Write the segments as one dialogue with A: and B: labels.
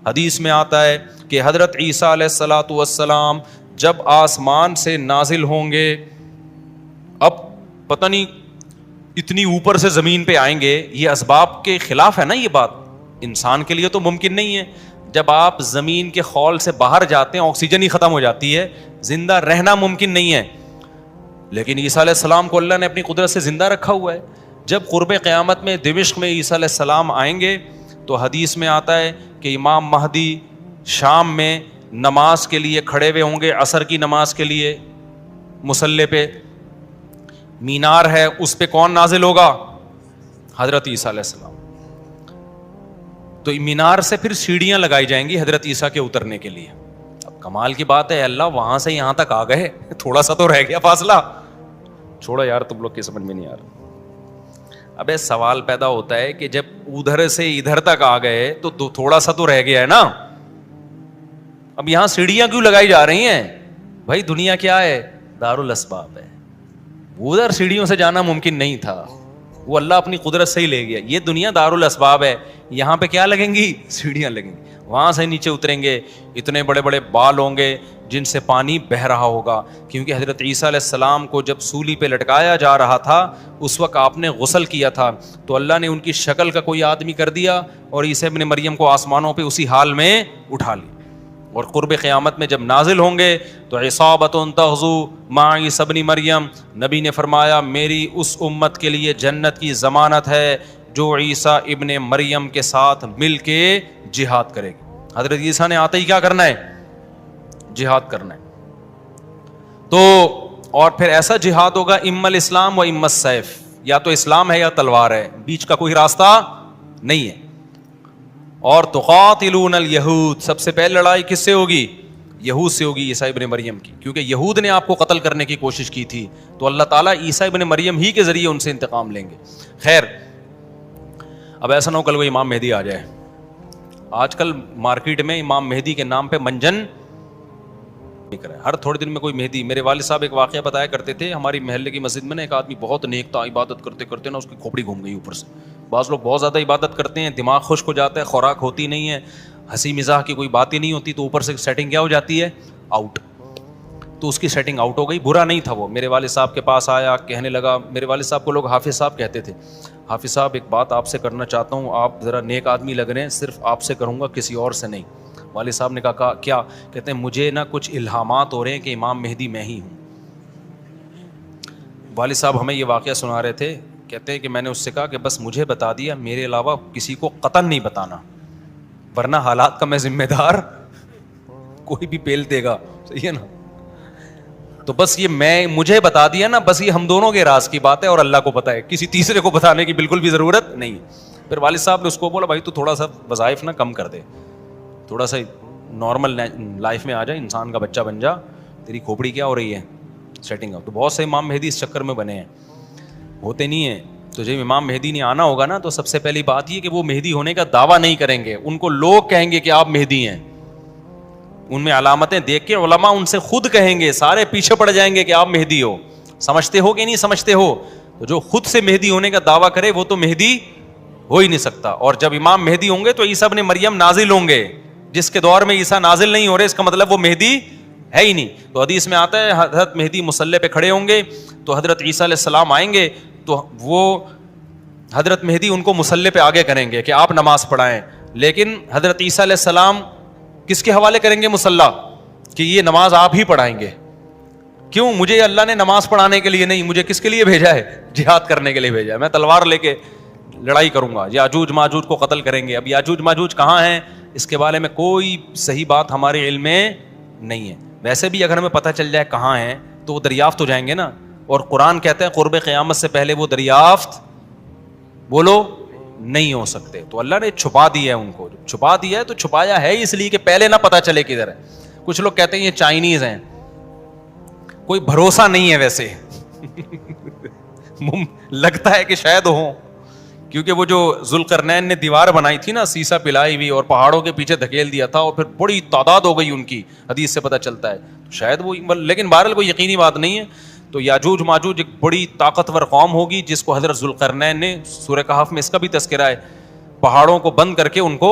A: حدیث میں آتا ہے کہ حضرت عیسیٰ علیہ الصلاۃ والسلام جب آسمان سے نازل ہوں گے، اب پتہ نہیں اتنی اوپر سے زمین پہ آئیں گے، یہ اسباب کے خلاف ہے نا، یہ بات انسان کے لیے تو ممکن نہیں ہے. جب آپ زمین کے خول سے باہر جاتے ہیں آکسیجن ہی ختم ہو جاتی ہے، زندہ رہنا ممکن نہیں ہے. لیکن عیسیٰ علیہ السلام کو اللہ نے اپنی قدرت سے زندہ رکھا ہوا ہے. جب قرب قیامت میں دمشق میں عیسیٰ علیہ السلام آئیں گے تو حدیث میں آتا ہے کہ امام مہدی شام میں نماز کے لیے کھڑے ہوئے ہوں گے، عصر کی نماز کے لیے مصلی پہ. مینار ہے، اس پہ کون نازل ہوگا؟ حضرت عیسیٰ علیہ السلام. تو مینار سے پھر سیڑھیاں لگائی جائیں گی حضرت عیسیٰ کے اترنے کے لیے. اب کمال کی بات ہے، اللہ وہاں سے یہاں تک آ گئے، تھوڑا سا تو رہ گیا فاصلہ. چھوڑا یار، تم لوگ کی سمجھ میں نہیں آ رہا. ابے سوال پیدا ہوتا ہے کہ جب ادھر سے ادھر تک آ گئے تو تھوڑا سا تو رہ گیا ہے نا. اب یہاں سیڑھیاں کیوں لگائی جا رہی ہیں؟ بھائی دنیا کیا ہے؟ دارالاسباب ہے. ادھر سیڑھیوں سے جانا ممکن نہیں تھا، وہ اللہ اپنی قدرت سے ہی لے گیا. یہ دنیا دارالاسباب ہے، یہاں پہ کیا لگیں گی؟ سیڑھیاں لگیں گی. وہاں سے نیچے اتریں گے، اتنے بڑے بڑے بال ہوں گے جن سے پانی بہہ رہا ہوگا. کیونکہ حضرت عیسیٰ علیہ السلام کو جب سولی پہ لٹکایا جا رہا تھا اس وقت آپ نے غسل کیا تھا، تو اللہ نے ان کی شکل کا کوئی آدمی کر دیا اور عیسیٰ ابن مریم کو آسمانوں پہ اسی حال میں اٹھا لی. اور قرب قیامت میں جب نازل ہوں گے تو عصابۃ تغزو مع عیسیٰ ابن مریم، نبی نے فرمایا میری اس امت کے لیے جنت کی ضمانت ہے جو عیسیٰ ابن مریم کے ساتھ مل کے جہاد کرے گی. حضرت عیسیٰ نے آتے ہی کیا کرنا ہے؟ جہاد کرنا ہے. تو اور پھر ایسا جہاد ہوگا اما الاسلام و اما السیف، یا تو اسلام ہے یا تلوار ہے، بیچ کا کوئی راستہ نہیں ہے. اور تقاتلون الیہود، سب سے پہلے لڑائی کس سے ہوگی؟ یہود سے ہوگی، عیسیٰ ابن مریم کی. کیونکہ یہود نے آپ کو قتل کرنے کی کوشش کی تھی، تو اللہ تعالیٰ عیسیٰ ابن مریم ہی کے ذریعے ان سے انتقام لیں گے. خیر، اب ایسا نہ ہو کل کوئی امام مہدی آ جائے. آج کل مارکیٹ میں امام مہدی کے نام پہ منجن نکل رہا ہے، ہر تھوڑے دن میں کوئی مہدی. میرے والد صاحب ایک واقعہ بتایا کرتے تھے، ہماری محلے کی مسجد میں نا ایک آدمی بہت نیک تھا، عبادت کرتے کرتے نا اس کی کھوپڑی گھوم گئی اوپر سے. بعض لوگ بہت زیادہ عبادت کرتے ہیں، دماغ خشک ہو جاتا ہے، خوراک ہوتی نہیں ہے، ہنسی مزاح کی کوئی بات ہی نہیں ہوتی، تو اوپر سے سیٹنگ کیا ہو جاتی ہے؟ آؤٹ. تو اس کی سیٹنگ آؤٹ ہو گئی. برا نہیں تھا وہ، میرے والد صاحب کے پاس آیا، کہنے لگا، میرے والد صاحب کو لوگ حافظ صاحب کہتے تھے، حافظ صاحب ایک بات آپ سے کرنا چاہتا ہوں، آپ ذرا نیک آدمی لگ رہے ہیں، صرف آپ سے کروں گا، کسی اور سے نہیں. والد صاحب نے کہا کیا؟ کہتے ہیں مجھے نا کچھ الہامات ہو رہے ہیں کہ امام مہدی میں ہی ہوں. والد صاحب ہمیں یہ واقعہ سنا رہے تھے، کہتے ہیں کہ میں نے اس سے کہا کہ بس مجھے بتا دیا، میرے علاوہ کسی کو قطعاً نہیں بتانا، ورنہ حالات کا میں ذمہ دار، کوئی بھی پیل دے گا. صحیح ہے نا؟ تو بس یہ مجھے بتا دیا نا، بس یہ ہم دونوں کے راز کی بات ہے اور اللہ کو پتہ ہے، کسی تیسرے کو بتانے کی بالکل بھی ضرورت نہیں. پھر والد صاحب نے اس کو بولا بھائی تو تھوڑا سا وظائف نا کم کر دے، تھوڑا سا نارمل لائف میں آ جائے، انسان کا بچہ بن جا، تیری کھوپڑی کیا ہو رہی ہے سیٹنگ اپ. تو بہت سے امام مہدی اس چکر میں بنے ہیں، ہوتے نہیں ہیں. تو جب امام مہدی نے آنا ہوگا نا تو سب سے پہلی بات یہ کہ وہ مہدی ہونے کا دعویٰ نہیں کریں گے، ان کو لوگ کہیں گے کہ آپ مہدی ہیں. ان میں علامتیں دیکھ کے علماء ان سے خود کہیں گے، سارے پیچھے پڑ جائیں گے کہ آپ مہدی ہو. سمجھتے ہو کہ نہیں سمجھتے ہو؟ تو جو خود سے مہدی ہونے کا دعویٰ کرے وہ تو مہدی ہو ہی نہیں سکتا. اور جب امام مہدی ہوں گے تو عیسیٰ ابن مریم نازل ہوں گے. جس کے دور میں عیسیٰ نازل نہیں ہو رہے اس کا مطلب وہ مہدی ہے ہی نہیں. تو حدیث میں آتا ہے حضرت مہدی مصلی پہ کھڑے ہوں گے تو حضرت عیسیٰ علیہ السلام آئیں گے تو وہ حضرت مہدی ان کو مصلی پہ آگے کریں گے کہ آپ نماز پڑھائیں. لیکن حضرت عیسیٰ علیہ السلام کس کے حوالے کریں گے مصلی؟ کہ یہ نماز آپ ہی پڑھائیں گے. کیوں؟ مجھے اللہ نے نماز پڑھانے کے لیے نہیں، مجھے کس کے لیے بھیجا ہے؟ جہاد کرنے کے لیے بھیجا ہے. میں تلوار لے کے لڑائی کروں گا، یاجوج ماجوج کو قتل کریں گے. اب یاجوج ماجوج کہاں ہیں اس کے بارے میں کوئی صحیح بات ہمارے علم میں نہیں ہے. ویسے بھی اگر ہمیں پتہ چل جائے کہاں ہیں تو وہ دریافت ہو جائیں گے نا. اور قرآن کہتا ہے قرب قیامت سے پہلے وہ دریافت بولو نہیں ہو سکتے. تو اللہ نے چھپا دیا ہے ان کو. چھپا دیا ہے تو چھپایا ہے اس لیے کہ پہلے نہ پتہ چلے کدھر ہے. کچھ لوگ کہتے ہیں یہ چائنیز ہیں، کوئی بھروسہ نہیں ہے ویسے لگتا ہے کہ شاید ہوں، کیونکہ وہ جو ذوالقرنین نے دیوار بنائی تھی نا سیسا پلائی ہوئی اور پہاڑوں کے پیچھے دھکیل دیا تھا اور پھر بڑی تعداد ہو گئی ان کی، حدیث سے پتہ چلتا ہے شاید وہ، لیکن بہرحال کوئی یقینی بات نہیں ہے. تو یاجوج ماجوج ایک بڑی طاقتور قوم ہوگی جس کو حضرت ذوالقرنین نے سورہ کہف میں اس کا بھی تذکرہ ہے، پہاڑوں کو بند کر کے ان کو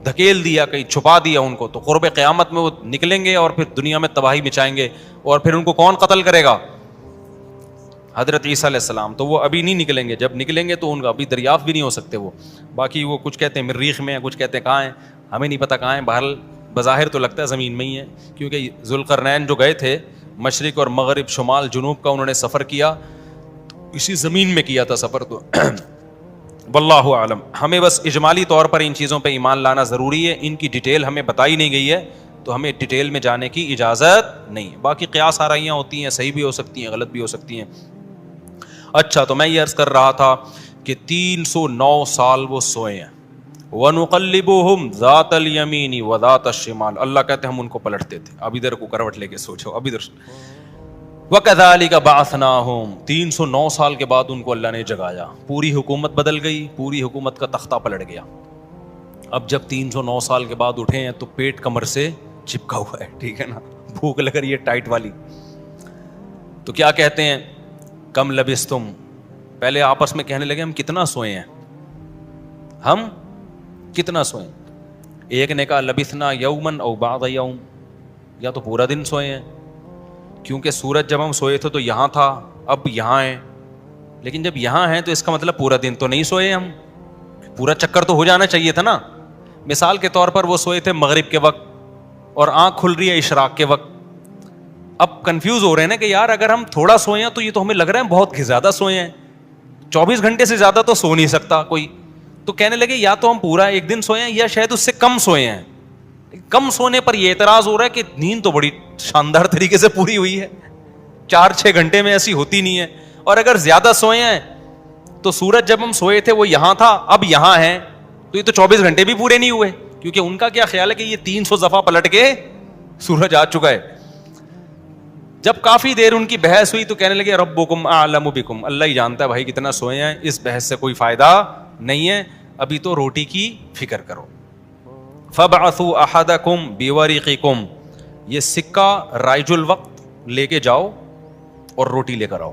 A: دھکیل دیا, کہیں چھپا دیا ان کو, تو قرب قیامت میں وہ نکلیں گے اور پھر دنیا میں تباہی مچائیں گے, اور پھر ان کو کون قتل کرے گا؟ حضرت عیسیٰ علیہ السلام. تو وہ ابھی نہیں نکلیں گے, جب نکلیں گے تو ان کا ابھی دریافت بھی نہیں ہو سکتے وہ. باقی وہ کچھ کہتے ہیں مریخ میں, کچھ کہتے ہیں کہاں ہیں, ہمیں نہیں پتہ کہاں ہیں. بہرحال بظاہر تو لگتا ہے زمین میں ہی ہے, کیونکہ ذوالقرنین جو گئے تھے مشرق اور مغرب شمال جنوب کا انہوں نے سفر کیا, اسی زمین میں کیا تھا سفر. تو واللہ اعلم. ہمیں بس اجمالی طور پر ان چیزوں پہ ایمان لانا ضروری ہے, ان کی ڈیٹیل ہمیں بتائی نہیں گئی ہے تو ہمیں ڈیٹیل میں جانے کی اجازت نہیں ہے. باقی قیاس آرائیاں ہوتی ہیں, صحیح بھی ہو سکتی ہیں, غلط بھی ہو سکتی ہیں. اچھا, تو میں یہ عرض کر رہا تھا کہ 309 سال وہ سوئے ہیں. وَنُقَلِّبُهُمْ ذَاتَ الْيَمِينِ وَذَاتَ الشِّمَالِ, اللہ کہتے ہیں ہم ان کو پلٹتے تھے, اب ادھر کو کروٹ لے کے سوچو, اب ادھر. وَكَذَلِكَ بَعَثْنَاهُمْ, 309 سال کے بعد ان کو اللہ نے جگایا, پوری حکومت بدل گئی, پوری حکومت کا تختہ پلٹ گیا. اب جب 309 سال کے بعد اٹھے ہیں تو پیٹ کمر سے چپکا ہوا ہے, ٹھیک ہے نا, بھوک لگ رہی ہے ٹائٹ والی. تو کیا کہتے ہیں, کم لبستم, پہلے آپس میں کہنے لگے ہم کتنا سوئے ہیں, ہم کتنا سوئے. ایک نے کہا لبثنا یومن او بعض یوم, یا تو پورا دن سوئے ہیں, کیونکہ سورج جب ہم سوئے تھے تو یہاں تھا, اب یہاں ہیں, لیکن جب یہاں ہیں تو اس کا مطلب پورا دن تو نہیں سوئے ہم, پورا چکر تو ہو جانا چاہیے تھا نا. مثال کے طور پر وہ سوئے تھے مغرب کے وقت اور آنکھ کھل رہی ہے اشراق کے وقت. اب کنفیوز ہو رہے ہیں نا کہ یار اگر ہم تھوڑا سوئے ہیں تو یہ تو ہمیں لگ رہا ہے بہت زیادہ سوئے ہیں, 24 گھنٹے سے زیادہ تو سو نہیں سکتا کوئی. تو کہنے لگے یا تو ہم پورا ایک دن سوئے ہیں یا شاید اس سے کم سوئے ہیں. کم سونے پر یہ اعتراض ہو رہا ہے کہ نیند تو بڑی شاندار طریقے سے پوری ہوئی ہے, 4-6 گھنٹے میں ایسی ہوتی نہیں ہے. اور اگر زیادہ سوئے ہیں تو سورج جب ہم سوئے تھے وہ یہاں تھا, اب یہاں ہیں, تو یہ تو 24 گھنٹے بھی پورے نہیں ہوئے, کیونکہ ان کا کیا خیال ہے کہ یہ 300 دفعہ پلٹ کے سورج آ چکا ہے. جب کافی دیر ان کی بحث ہوئی تو کہنے لگے ربکم اعلم بکم, اللہ ہی جانتا ہے بھائی کتنا سوئے ہیں, اس بحث سے کوئی فائدہ نہیں ہے, ابھی تو روٹی کی فکر کرو. فبعثوا احدکم بورقکم, یہ سکہ رائج الوقت لے کے جاؤ اور روٹی لے کر آؤ.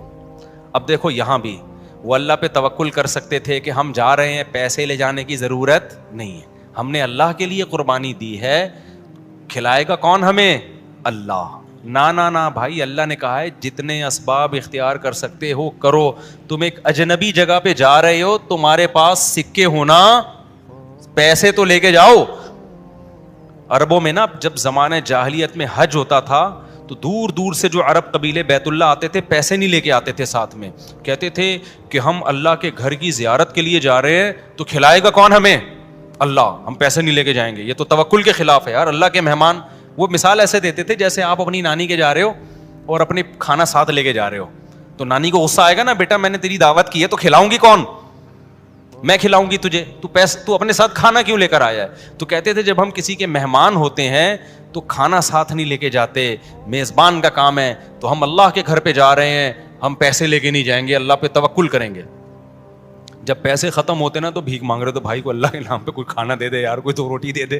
A: اب دیکھو یہاں بھی وہ اللہ پہ توکل کر سکتے تھے کہ ہم جا رہے ہیں, پیسے لے جانے کی ضرورت نہیں ہے, ہم نے اللہ کے لیے قربانی دی ہے, کھلائے گا کون ہمیں؟ اللہ. نا بھائی, اللہ نے کہا ہے جتنے اسباب اختیار کر سکتے ہو کرو. تم ایک اجنبی جگہ پہ جا رہے ہو, تمہارے پاس سکے ہونا, پیسے تو لے کے جاؤ. عربوں میں نا جب زمانہ جاہلیت میں حج ہوتا تھا تو دور دور سے جو عرب قبیلے بیت اللہ آتے تھے پیسے نہیں لے کے آتے تھے ساتھ میں, کہتے تھے کہ ہم اللہ کے گھر کی زیارت کے لیے جا رہے ہیں تو کھلائے گا کون ہمیں؟ اللہ, ہم پیسے نہیں لے کے جائیں گے. یہ تو توکل کے خلاف ہے یار. اللہ کے مہمان, وہ مثال ایسے دیتے تھے جیسے آپ اپنی نانی کے جا رہے ہو اور اپنے کھانا ساتھ لے کے جا رہے ہو, تو نانی کو غصہ آئے گا نا, بیٹا میں نے تیری دعوت کی ہے تو کھلاؤں گی کون؟ میں کھلاؤں گی تجھے, تو اپنے ساتھ کھانا کیوں لے کر آیا ہے؟ تو کہتے تھے جب ہم کسی کے مہمان ہوتے ہیں تو کھانا ساتھ نہیں لے کے جاتے, میزبان کا کام ہے, تو ہم اللہ کے گھر پہ جا رہے ہیں, ہم پیسے لے کے نہیں جائیں گے, اللہ پہ توکل کریں گے. جب پیسے ختم ہوتے نا تو بھیک مانگ رہے تو بھائی کو اللہ کے نام پہ کوئی کھانا دے دے یار, کوئی تو روٹی دے دے.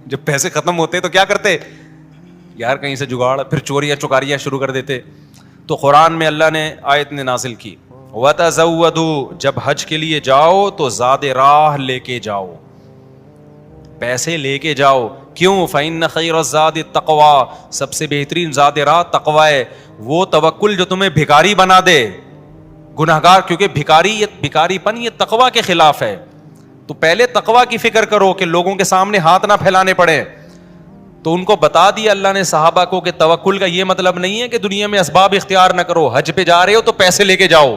A: جب پیسے ختم ہوتے تو کیا کرتے یار, کہیں سے جگاڑ, پھر چوریاں چکاریاں شروع کر دیتے. تو قرآن میں اللہ نے آیت نے نازل کی وَتَزَوَّدُوا, جب حج کے لیے جاؤ تو زاد راہ لے کے جاؤ, پیسے لے کے جاؤ. کیوں؟ فَإِنَّ خَيْرَ الزَّادِ التَّقْوَىٰ, سب سے بہترین زاد راہ تقوی ہے. وہ توکل جو تمہیں بھکاری بنا دے, گناہگار, کیونکہ بھکاری پن یہ تقوی کے خلاف ہے. تو پہلے تقوی کی فکر کرو کہ لوگوں کے سامنے ہاتھ نہ پھیلانے پڑے. تو ان کو بتا دیا اللہ نے صحابہ کو کہ توکل کا یہ مطلب نہیں ہے کہ دنیا میں اسباب اختیار نہ کرو, حج پہ جا رہے ہو تو پیسے لے کے جاؤ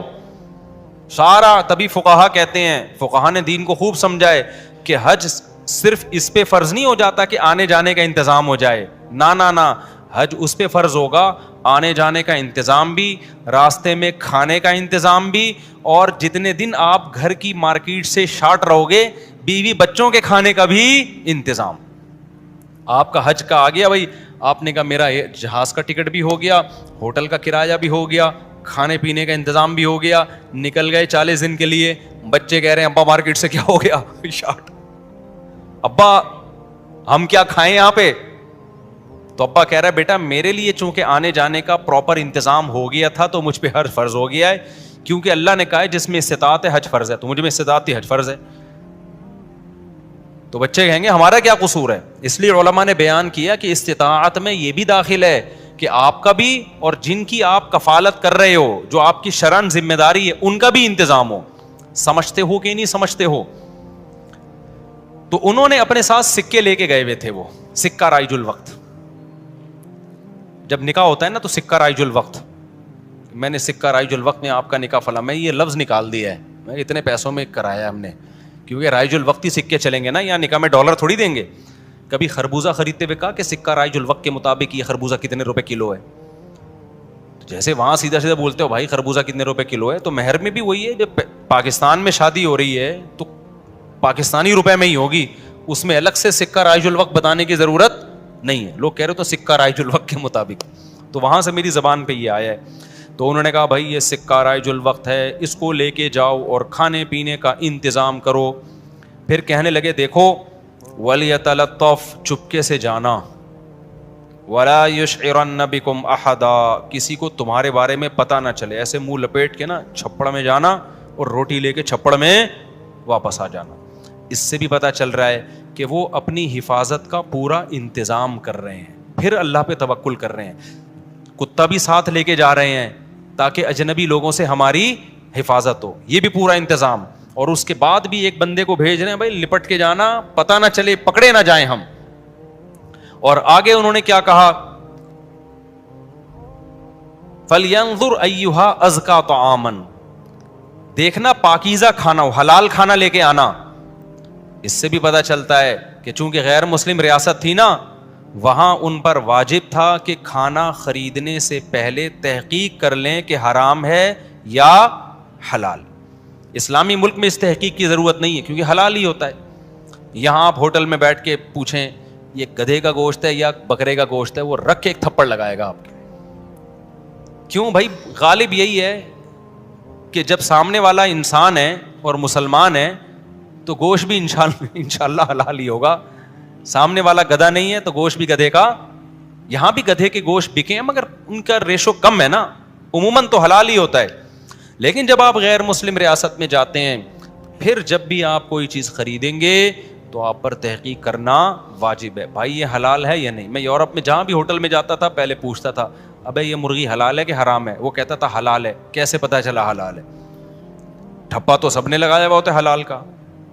A: سارا. تبھی فقہا کہتے ہیں, فقہا نے دین کو خوب سمجھائے کہ حج صرف اس پہ فرض نہیں ہو جاتا کہ آنے جانے کا انتظام ہو جائے, نا, حج اس پہ فرض ہوگا آنے جانے کا انتظام بھی, راستے میں کھانے کا انتظام بھی, اور جتنے دن آپ گھر کی مارکیٹ سے شارٹ رہو گے بیوی بچوں کے کھانے کا بھی انتظام. آپ کا حج کا آ گیا بھائی, آپ نے کہا میرا جہاز کا ٹکٹ بھی ہو گیا, ہوٹل کا کرایہ بھی ہو گیا, کھانے پینے کا انتظام بھی ہو گیا, نکل گئے 40 دن کے لیے. بچے کہہ رہے ہیں ابا مارکیٹ سے کیا ہو گیا شارٹ, ابا ہم کیا کھائیں یہاں پہ؟ تو ابا کہہ رہا ہے بیٹا میرے لیے چونکہ آنے جانے کا پراپر انتظام ہو گیا تھا تو مجھ پہ حج فرض ہو گیا ہے, کیونکہ اللہ نے کہا ہے جس میں استطاعت ہے حج فرض ہے, تو مجھ میں استطاعت تھی حج فرض ہے. تو بچے کہیں گے ہمارا کیا قصور ہے. اس لیے علماء نے بیان کیا کہ استطاعت میں یہ بھی داخل ہے کہ آپ کا بھی اور جن کی آپ کفالت کر رہے ہو, جو آپ کی شرعن ذمہ داری ہے, ان کا بھی انتظام ہو. سمجھتے ہو کہ نہیں سمجھتے ہو؟ تو انہوں نے اپنے ساتھ سکے لے کے گئے ہوئے تھے, وہ سکہ رائج الوقت. جب نکاح ہوتا ہے نا تو سکہ رائج الوقت, میں نے سکہ رائج الوقت میں آپ کا نکاح فلاں, میں یہ لفظ نکال دیا ہے, میں اتنے پیسوں میں کرایا ہم نے, کیونکہ رائج الوقت ہی سکے چلیں گے نا, یہاں نکاح میں ڈالر تھوڑی دیں گے. کبھی خربوزہ خریدتے ہوئے کہا کہ سکہ رائج الوقت کے مطابق یہ خربوزہ کتنے روپے کلو ہے, جیسے وہاں سیدھا سیدھا بولتے ہو بھائی خربوزہ کتنے روپے کلو ہے, تو مہر میں بھی وہی ہے. جب پاکستان میں شادی ہو رہی ہے تو پاکستانی روپے میں ہی ہوگی, اس میں الگ سے سکہ رائج الوقت بتانے کی ضرورت نہیں ہے. لوگ کہہ رہے تو سکہ رائج الوقت کے مطابق, تو وہاں سے میری زبان پہ یہ آیا ہے. تو انہوں نے کہا بھائی یہ سکہ رائج الوقت ہے, اس کو لے کے جاؤ اور کھانے پینے کا انتظام کرو. پھر کہنے لگے دیکھو وَلْيَتَلَطَّفْ, چپکے سے جانا, وَلَا يُشْعِرَنَّ بِكُمْ أَحَدًا, کسی کو تمہارے بارے میں پتہ نہ چلے. ایسے منہ لپیٹ کے نا چھپڑ میں جانا اور روٹی لے کے چھپڑ میں واپس آ جانا. اس سے بھی پتہ چل رہا ہے کہ وہ اپنی حفاظت کا پورا انتظام کر رہے ہیں, پھر اللہ پہ توکل کر رہے ہیں. کتا بھی ساتھ لے کے جا رہے ہیں تاکہ اجنبی لوگوں سے ہماری حفاظت ہو, یہ بھی پورا انتظام. اور اس کے بعد بھی ایک بندے کو بھیج رہے ہیں بھائی لپٹ کے جانا, پتہ نہ چلے, پکڑے نہ جائیں ہم. اور آگے انہوں نے کیا کہا, فَلْيَنظُرْ أَيُّهَا أَزْكَىٰ طَعَامًا, دیکھنا پاکیزہ کھانا ہو, حلال کھانا لے کے آنا. اس سے بھی پتہ چلتا ہے کہ چونکہ غیر مسلم ریاست تھی نا, وہاں ان پر واجب تھا کہ کھانا خریدنے سے پہلے تحقیق کر لیں کہ حرام ہے یا حلال. اسلامی ملک میں اس تحقیق کی ضرورت نہیں ہے کیونکہ حلال ہی ہوتا ہے. یہاں آپ ہوٹل میں بیٹھ کے پوچھیں یہ گدھے کا گوشت ہے یا بکرے کا گوشت ہے, وہ رکھ کے ایک تھپڑ لگائے گا آپ کے. کیوں بھائی؟ غالب یہی ہے کہ جب سامنے والا انسان ہے اور مسلمان ہے تو گوشت بھی انشاءاللہ حلال ہی ہوگا. سامنے والا گدھا نہیں ہے تو گوشت بھی گدھے کا. یہاں بھی گدھے کے گوشت بکے ہیں مگر ان کا ریشو کم ہے نا, عموماً تو حلال ہی ہوتا ہے. لیکن جب آپ غیر مسلم ریاست میں جاتے ہیں, پھر جب بھی آپ کوئی چیز خریدیں گے تو آپ پر تحقیق کرنا واجب ہے, بھائی یہ حلال ہے یا نہیں. میں یورپ میں جہاں بھی ہوٹل میں جاتا تھا پہلے پوچھتا تھا ابے یہ مرغی حلال ہے کہ حرام ہے, وہ کہتا تھا حلال ہے. کیسے پتا چلا حلال ہے؟ ٹھپا تو سب نے لگایا ہوا ہوتا ہے حلال کا,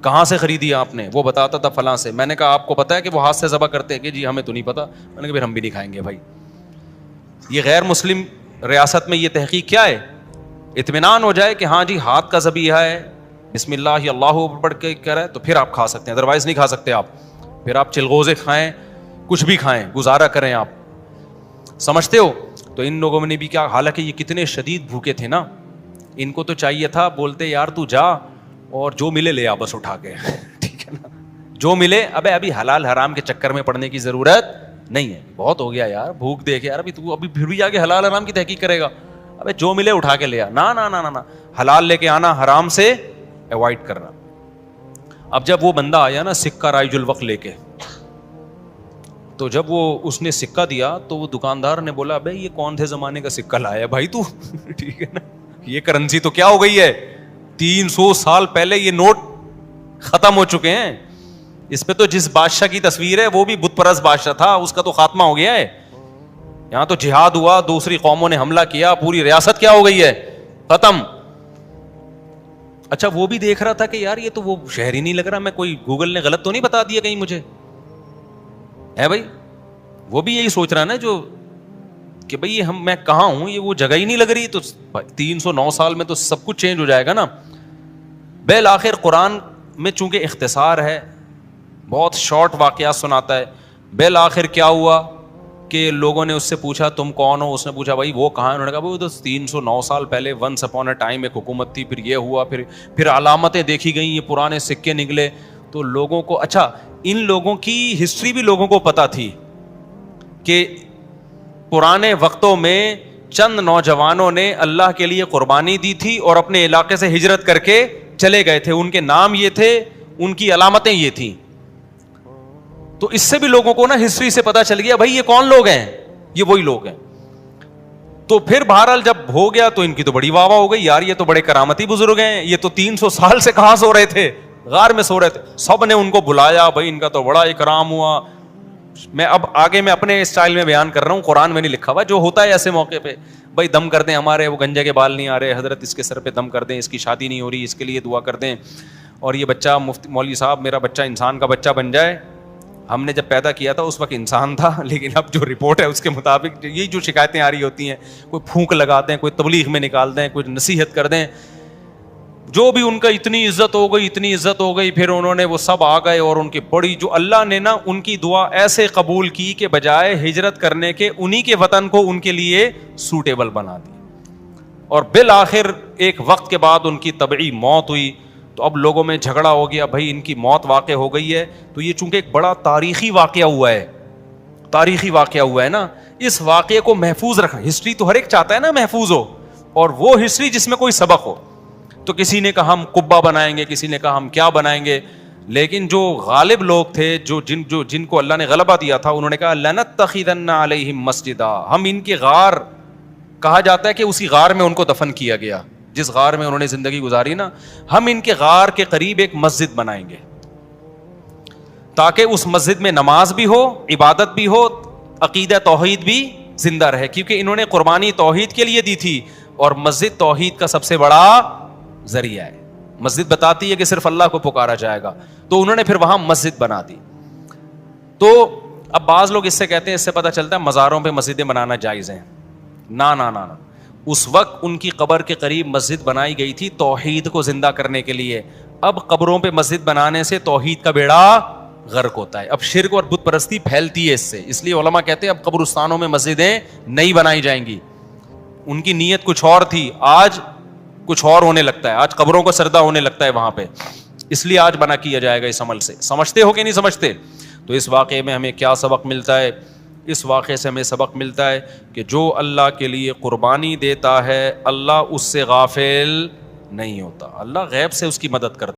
A: کہاں سے خریدی آپ نے؟ وہ بتاتا تھا فلاں سے. میں نے کہا آپ کو پتا ہے کہ وہ ہاتھ سے ذبح کرتے ہیں؟ کہ جی ہمیں تو نہیں پتا. میں نے کہا پھر ہم بھی نہیں کھائیں گے بھائی. یہ غیر مسلم ریاست میں یہ تحقیق کیا ہے؟ اطمینان ہو جائے کہ ہاں جی ہاتھ کا ذبیحہ ہے, بسم اللہ اللہ پڑھ کے کرے تو پھر آپ کھا سکتے ہیں, ادروائز نہیں کھا سکتے آپ. پھر آپ چلغوزے کھائیں, کچھ بھی کھائیں, گزارا کریں آپ. سمجھتے ہو؟ تو ان لوگوں نے بھی کیا, حالانکہ یہ کتنے شدید بھوکے تھے نا, ان کو تو چاہیے تھا بولتے یار تو جا اور جو ملے لے آ بس اٹھا کے, ٹھیک ہے نا, جو ملے. ابھی حلال حرام کے چکر میں پڑنے کی ضرورت نہیں ہے, بہت ہو گیا یار, بھوک دیکھ یار, ابھی تو ابھی پھر بھی جا کے حلال حرام کی تحقیق کرے گا. ابے جو ملے اٹھا کے لے آ, نا نا نا نا, حلال لے کے آنا, حرام سے ایوائڈ کرنا. اب جب وہ بندہ آیا نا سکہ رائج الوقت لے کے, تو جب وہ اس نے سکہ دیا تو وہ دکاندار نے بولا ابے یہ کون سے زمانے کا سکہ لایا بھائی تو, ٹھیک ہے نا, یہ کرنسی تو کیا ہو گئی ہے, 300 سال پہلے یہ نوٹ ختم ہو چکے ہیں. اس پہ تو جس بادشاہ کی تصویر ہے وہ بھی بت پرست بادشاہ تھا, اس کا تو خاتمہ ہو گیا ہے. یہاں تو جہاد ہوا, دوسری قوموں نے حملہ کیا, پوری ریاست کیا ہو گئی ہے, ختم. اچھا وہ بھی دیکھ رہا تھا کہ یار یہ تو وہ شہر ہی نہیں لگ رہا, میں کوئی گوگل نے غلط تو نہیں بتا دیا کہیں مجھے, ہے بھائی. وہ بھی یہی سوچ رہا نا جو کہ بھئی یہ میں کہاں ہوں, یہ وہ جگہ ہی نہیں لگ رہی. تو 309 سال میں تو سب کچھ چینج ہو جائے گا نا. بالآخر قرآن میں چونکہ اختصار ہے, بہت شارٹ واقعات سناتا ہے. بالآخر کیا ہوا کہ لوگوں نے اس سے پوچھا تم کون ہو, اس نے پوچھا بھائی وہ کہاں ہے, انہوں نے کہا وہ تو 309 سال پہلے ونس اپون اے ٹائم ایک حکومت تھی, پھر یہ ہوا, پھر علامتیں دیکھی گئیں, یہ پرانے سکے نکلے. تو لوگوں کو, اچھا ان لوگوں کی ہسٹری بھی لوگوں کو پتا تھی کہ پرانے وقتوں میں چند نوجوانوں نے اللہ کے لیے قربانی دی تھی اور اپنے علاقے سے ہجرت کر کے چلے گئے تھے, ان کے نام یہ تھے, ان کی علامتیں یہ تھیں. تو اس سے بھی لوگوں کو نا ہسٹری سے پتا چل گیا بھائی یہ کون لوگ ہیں, یہ وہی لوگ ہیں. تو پھر بہرحال جب ہو گیا تو ان کی تو بڑی واہ واہ ہو گئی, یار یہ تو بڑے کرامتی بزرگ ہیں, یہ تو 300 سال سے کہاں سو رہے تھے, غار میں سو رہے تھے, سب نے ان کو بلایا, بھائی ان کا تو بڑا اکرام ہوا. میں اب آگے میں اپنے اسٹائل میں بیان کر رہا ہوں, قرآن میں نہیں لکھا ہوا, جو ہوتا ہے ایسے موقع پہ, بھائی دم کر دیں, ہمارے وہ گنجے کے بال نہیں آ رہے, حضرت اس کے سر پہ دم کر دیں, اس کی شادی نہیں ہو رہی, اس کے لیے دعا کر دیں, اور یہ بچہ مفتی مولوی صاحب میرا بچہ انسان کا بچہ بن جائے. ہم نے جب پیدا کیا تھا اس وقت انسان تھا, لیکن اب جو رپورٹ ہے اس کے مطابق یہی جو شکایتیں آ رہی ہوتی ہیں, کوئی پھونک لگا دیں, کوئی تبلیغ میں نکال دیں, کوئی نصیحت کر دیں, جو بھی ان کا اتنی عزت ہو گئی, اتنی عزت ہو گئی, پھر انہوں نے وہ سب آ گئے, اور ان کی بڑی جو اللہ نے نا ان کی دعا ایسے قبول کی کہ بجائے ہجرت کرنے کے انہی کے وطن کو ان کے لیے سوٹیبل بنا دی, اور بالآخر ایک وقت کے بعد ان کی طبعی موت ہوئی. تو اب لوگوں میں جھگڑا ہو گیا, بھائی ان کی موت واقع ہو گئی ہے, تو یہ چونکہ ایک بڑا تاریخی واقعہ ہوا ہے, تاریخی واقعہ ہوا ہے نا, اس واقعے کو محفوظ رکھنا. ہسٹری تو ہر ایک چاہتا ہے نا محفوظ ہو, اور وہ ہسٹری جس میں کوئی سبق ہو. تو کسی نے کہا ہم قبہ بنائیں گے, کسی نے کہا ہم کیا بنائیں گے, لیکن جو غالب لوگ تھے, جن کو اللہ نے غلبہ دیا تھا, انہوں نے کہا لنتخذن علیہم مسجدا, ہم ان کے غار, کہا جاتا ہے کہ اسی غار میں ان کو دفن کیا گیا, جس غار میں انہوں نے زندگی گزاری نا, ہم ان کے غار کے قریب ایک مسجد بنائیں گے, تاکہ اس مسجد میں نماز بھی ہو, عبادت بھی ہو, عقیدہ توحید بھی زندہ رہے, کیونکہ انہوں نے قربانی توحید کے لیے دی تھی, اور مسجد توحید کا سب سے بڑا ذریعہ ہے. مسجد بتاتی ہے کہ صرف اللہ کو پکارا جائے گا, تو انہوں نے پھر وہاں مسجد بنا دی. تو اب بعض لوگ اس سے کہتے ہیں, اس سے پتہ چلتا ہے مزاروں پہ مسجدیں بنانا جائز ہیں. نا نا نا نا, اس وقت ان کی قبر کے قریب مسجد بنائی گئی تھی توحید کو زندہ کرنے کے لیے. اب قبروں پہ مسجد بنانے سے توحید کا بیڑا غرق ہوتا ہے, اب شرک اور بت پرستی پھیلتی ہے اس سے. اس لیے علماء کہتے ہیں اب قبرستانوں میں مسجدیں نہیں بنائی جائیں گی. ان کی نیت کچھ اور تھی, آج کچھ اور ہونے لگتا ہے, آج قبروں کو سردہ ہونے لگتا ہے وہاں پہ, اس لیے آج بنا کیا جائے گا اس عمل سے. سمجھتے ہو کہ نہیں سمجھتے؟ تو اس واقعے میں ہمیں کیا سبق ملتا ہے؟ اس واقعے سے ہمیں سبق ملتا ہے کہ جو اللہ کے لیے قربانی دیتا ہے اللہ اس سے غافل نہیں ہوتا, اللہ غیب سے اس کی مدد کرتا ہے.